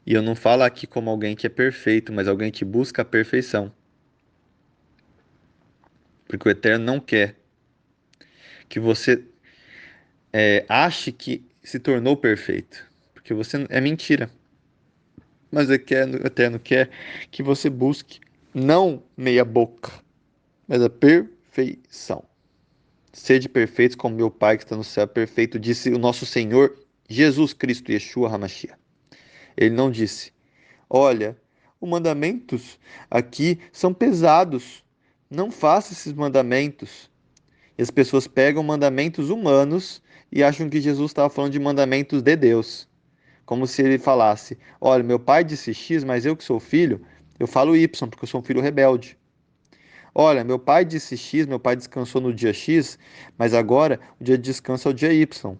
[SPEAKER 1] E eu não falo aqui como alguém que é perfeito, mas alguém que busca a perfeição. Porque o Eterno não quer que você ache que se tornou perfeito. Porque você é mentira. Mas o Eterno quer que você busque não meia boca, mas a perfeição. Sede perfeitos como meu Pai que está no céu é perfeito, disse o nosso Senhor Jesus Cristo, Yeshua HaMashiach. Ele não disse, olha, os mandamentos aqui são pesados, não faça esses mandamentos. E as pessoas pegam mandamentos humanos e acham que Jesus estava falando de mandamentos de Deus. Como se ele falasse, olha, meu pai disse X, mas eu que sou filho, Eu falo Y porque eu sou um filho rebelde. Olha, meu pai disse X, meu pai descansou no dia X, mas agora o dia de descanso é o dia Y.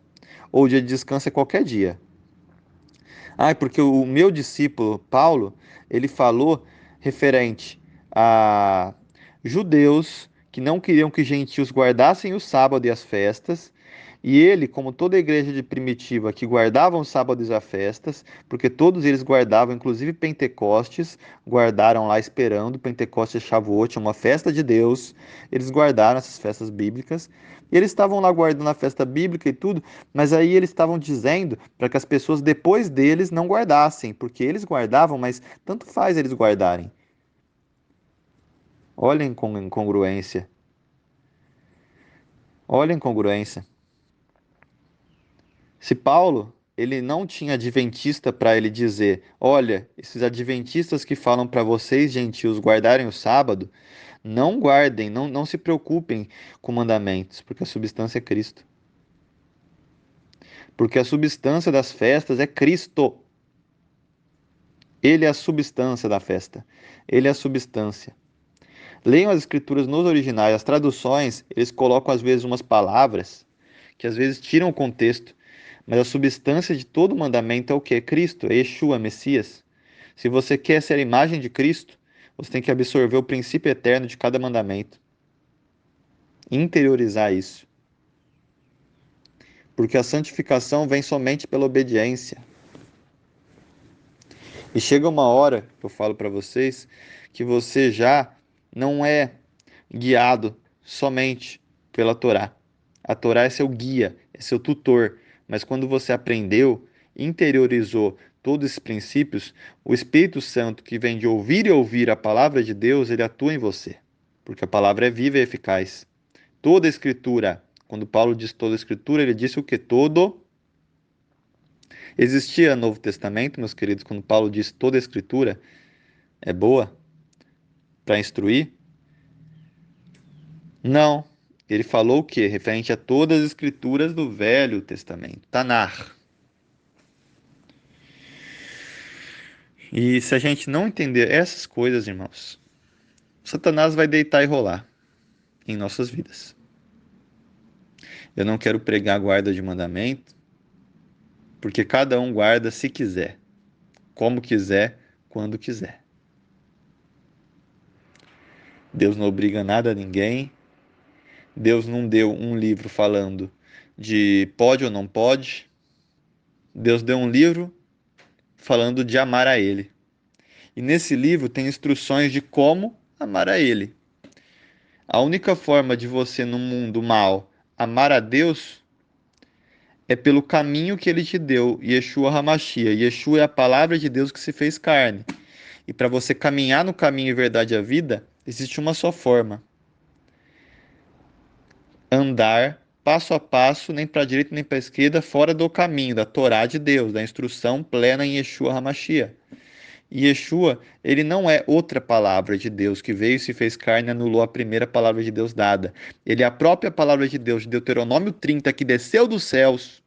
[SPEAKER 1] Ou o dia de descanso é qualquer dia. Ah, porque o meu discípulo Paulo, ele falou referente a judeus que não queriam que gentios guardassem o sábado e as festas, e ele, como toda a igreja de primitiva que guardavam os sábados e as festas, porque todos eles guardavam, inclusive Pentecostes, guardaram lá esperando, Pentecostes e Shavuot, uma festa de Deus, eles guardaram essas festas bíblicas, e eles estavam lá guardando a festa bíblica e tudo, mas aí eles estavam dizendo para que as pessoas depois deles não guardassem, porque eles guardavam, mas tanto faz eles guardarem. Olha a incongruência. Olha a incongruência. Se Paulo, ele não tinha adventista para ele dizer, olha, esses adventistas que falam para vocês, gentios, guardarem o sábado, não guardem, não se preocupem com mandamentos, porque a substância é Cristo. Porque a substância das festas é Cristo. Ele é a substância da festa. Ele é a substância. Leiam as escrituras nos originais, as traduções, eles colocam às vezes umas palavras que às vezes tiram o contexto, mas a substância de todo mandamento é o que? É Cristo, é Yeshua, Messias. Se você quer ser a imagem de Cristo, você tem que absorver o princípio eterno de cada mandamento, interiorizar isso, porque a santificação vem somente pela obediência. E chega uma hora, que eu falo para vocês, que você já não é guiado somente pela Torá. A Torá é seu guia, é seu tutor, mas quando você aprendeu, interiorizou todos esses princípios, o Espírito Santo que vem de ouvir e ouvir a palavra de Deus, ele atua em você, porque a palavra é viva e eficaz. Toda a Escritura, quando Paulo diz toda a Escritura, ele disse o que? Todo. Existia Novo Testamento, meus queridos, quando Paulo diz toda a Escritura é boa para instruir? Não. Ele falou o quê? Referente a todas as escrituras do Velho Testamento. Tanar. E se a gente não entender essas coisas, irmãos, Satanás vai deitar e rolar em nossas vidas. Eu não quero pregar guarda de mandamento, porque cada um guarda se quiser, como quiser, quando quiser. Deus não obriga nada a ninguém. Deus não deu um livro falando de pode ou não pode. Deus deu um livro falando de amar a Ele. E nesse livro tem instruções de como amar a Ele. A única forma de você, no mundo mal, amar a Deus é pelo caminho que Ele te deu, Yeshua HaMashiach. Yeshua é a palavra de Deus que se fez carne. E para você caminhar no caminho e verdade à vida, existe uma só forma: andar passo a passo, nem para a direita nem para a esquerda, fora do caminho, da Torá de Deus, da instrução plena em Yeshua HaMashiach. E Yeshua, ele não é outra palavra de Deus que veio e se fez carne e anulou a primeira palavra de Deus dada. Ele é a própria palavra de Deus, de Deuteronômio 30, que desceu dos céus.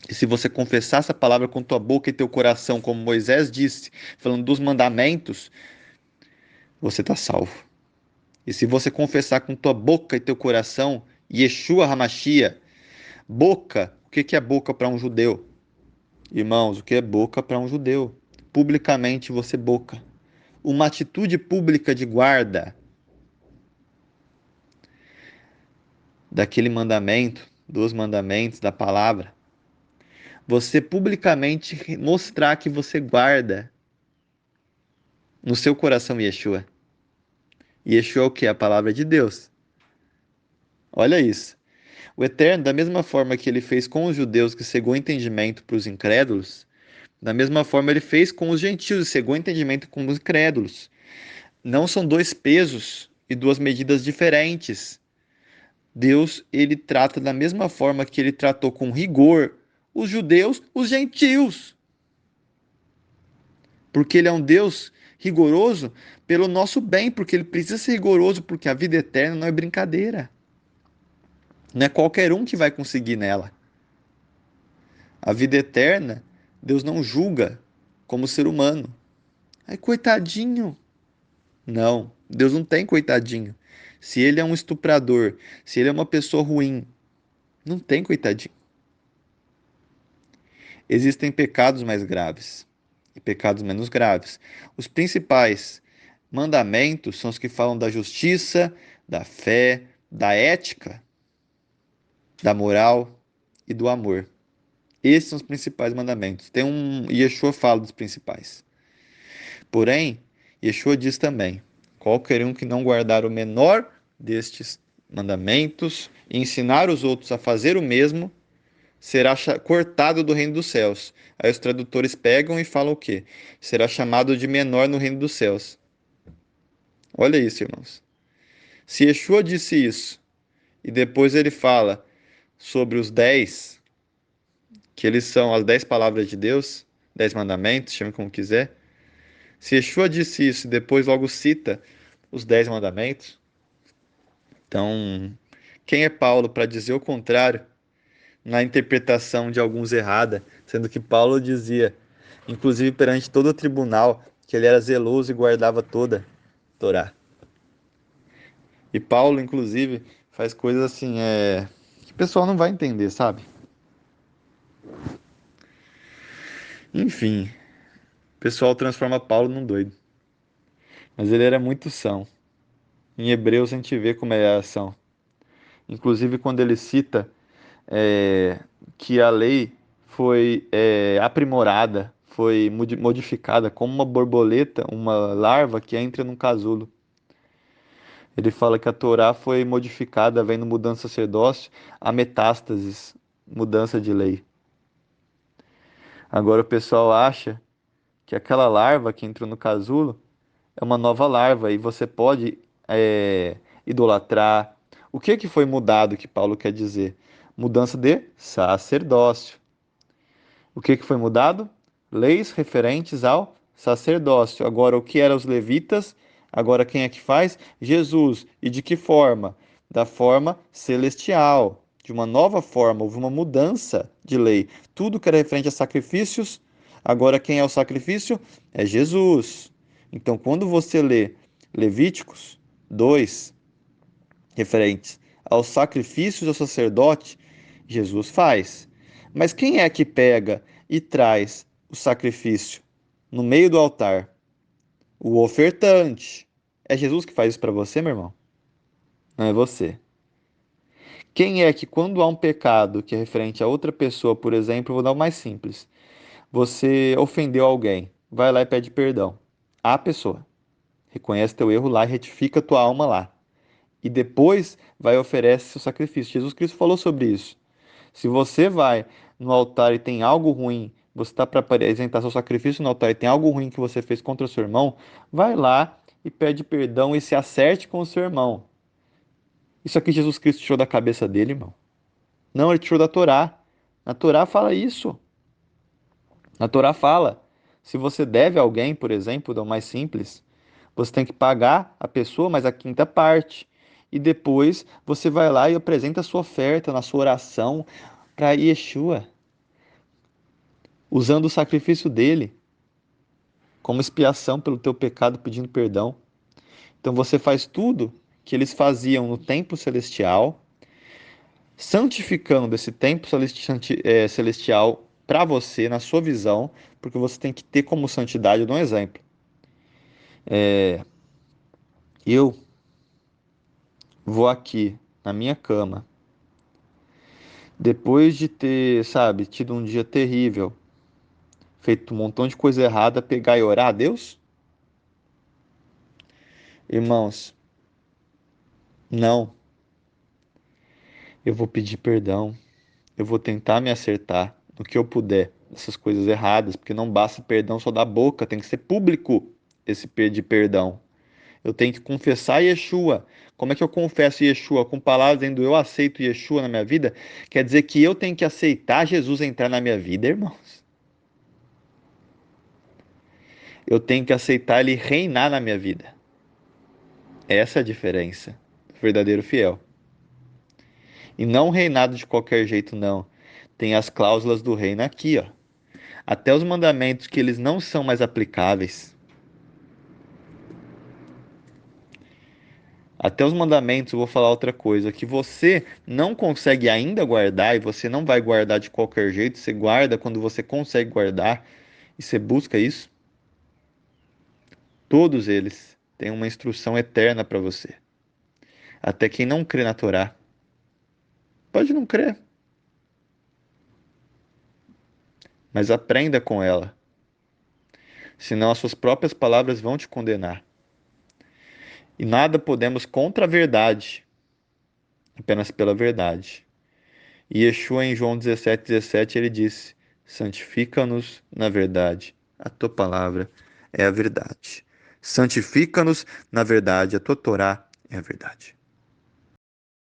[SPEAKER 1] E se você confessar essa palavra com tua boca e teu coração, como Moisés disse, falando dos mandamentos, você está salvo. E se você confessar com tua boca e teu coração, Yeshua HaMashiach, boca, o que é boca para um judeu? Irmãos, o que é boca para um judeu? Publicamente você boca. Uma atitude pública de guarda daquele mandamento, dos mandamentos, da palavra. Você publicamente mostrar que você guarda no seu coração Yeshua. Yeshua é o que? A palavra de Deus. Olha isso. O Eterno, da mesma forma que ele fez com os judeus, que cegou o entendimento para os incrédulos, da mesma forma ele fez com os gentios, e cegou o entendimento com os incrédulos. Não são dois pesos e duas medidas diferentes. Deus, ele trata da mesma forma que ele tratou com rigor os judeus, os gentios. Porque ele é um Deus rigoroso pelo nosso bem, porque ele precisa ser rigoroso, porque a vida eterna não é brincadeira. Não é qualquer um que vai conseguir nela. A vida eterna, Deus não julga como ser humano. Ai, coitadinho. Não, Deus não tem coitadinho. Se ele é um estuprador, se ele é uma pessoa ruim, não tem coitadinho. Existem pecados mais graves e pecados menos graves. Os principais mandamentos são os que falam da justiça, da fé, da ética, da moral e do amor. Esses são os principais mandamentos. Tem um. Yeshua fala dos principais. Porém, Yeshua diz também: qualquer um que não guardar o menor destes mandamentos e ensinar os outros a fazer o mesmo, será cortado do reino dos céus. Aí os tradutores pegam e falam o quê? Será chamado de menor no reino dos céus. Olha isso, irmãos. Se Yeshua disse isso, e depois ele fala sobre os 10, que eles são as 10 palavras de Deus, 10 mandamentos, chame como quiser. Se Yeshua disse isso e depois logo cita os 10 mandamentos, então quem é Paulo para dizer o contrário na interpretação de alguns errada, sendo que Paulo dizia, inclusive perante todo o tribunal, que ele era zeloso e guardava toda a Torá. E Paulo, inclusive, faz coisas assim, que o pessoal não vai entender, sabe? Enfim, o pessoal transforma Paulo num doido. Mas ele era muito são. Em Hebreus a gente vê como é a ação. Inclusive quando ele cita que a lei foi aprimorada, foi modificada como uma borboleta, uma larva que entra num casulo. Ele fala que a Torá foi modificada, vendo mudança sacerdócio, a metástases, mudança de lei. Agora o pessoal acha que aquela larva que entrou no casulo é uma nova larva e você pode idolatrar. O que que foi mudado que Paulo quer dizer? Mudança de sacerdócio. O que que foi mudado? Leis referentes ao sacerdócio. Agora, o que eram os levitas? Agora, quem é que faz? Jesus. E de que forma? Da forma celestial. De uma nova forma, houve uma mudança de lei. Tudo que era referente a sacrifícios, agora quem é o sacrifício? É Jesus. Então, quando você lê Levíticos 2, referentes aos sacrifícios ao sacerdote, Jesus faz. Mas quem é que pega e traz o sacrifício no meio do altar? O ofertante. É Jesus que faz isso para você, meu irmão? Não é você. Quem é que, quando há um pecado que é referente a outra pessoa, por exemplo, eu vou dar o mais simples. Você ofendeu alguém, vai lá e pede perdão à pessoa. Reconhece teu erro lá e retifica tua alma lá. E depois vai e oferece seu sacrifício. Jesus Cristo falou sobre isso. Se você vai no altar e tem algo ruim, você está para apresentar seu sacrifício no altar e tem algo ruim que você fez contra o seu irmão, vai lá e pede perdão e se acerte com o seu irmão. Isso aqui Jesus Cristo tirou da cabeça dele, irmão. Não, ele tirou da Torá. Na Torá fala isso. Na Torá fala. Se você deve a alguém, por exemplo, dá o mais simples, você tem que pagar a pessoa mais a quinta parte. E depois você vai lá e apresenta a sua oferta na sua oração para Yeshua, usando o sacrifício dele como expiação pelo teu pecado, pedindo perdão. Então você faz tudo que eles faziam no templo celestial, santificando esse templo celestial para você, na sua visão, porque você tem que ter como santidade, eu dou um exemplo. Eu vou aqui na minha cama, depois de ter, sabe, tido um dia terrível, feito um montão de coisa errada, pegar e orar a Deus? Irmãos, não. Eu vou pedir perdão. Eu vou tentar me acertar no que eu puder dessas coisas erradas, porque não basta perdão só da boca, tem que ser público esse pedir perdão. Eu tenho que confessar Yeshua. Como é que eu confesso Yeshua? Com palavras dizendo eu aceito Yeshua na minha vida? Quer dizer que eu tenho que aceitar Jesus entrar na minha vida, irmãos. Eu tenho que aceitar ele reinar na minha vida. Essa é a diferença do verdadeiro fiel. E não reinado de qualquer jeito, não. Tem as cláusulas do reino aqui, ó. Até os mandamentos que eles não são mais aplicáveis. Até os mandamentos, eu vou falar outra coisa, que você não consegue ainda guardar e você não vai guardar de qualquer jeito, você guarda quando você consegue guardar e você busca isso. Todos eles têm uma instrução eterna para você. Até quem não crê na Torá, pode não crer, mas aprenda com ela, senão as suas próprias palavras vão te condenar. E nada podemos contra a verdade, apenas pela verdade. E Yeshua, em João 17:17, ele disse: santifica-nos na verdade, a tua palavra é a verdade. Santifica-nos na verdade, a tua Torá é a verdade.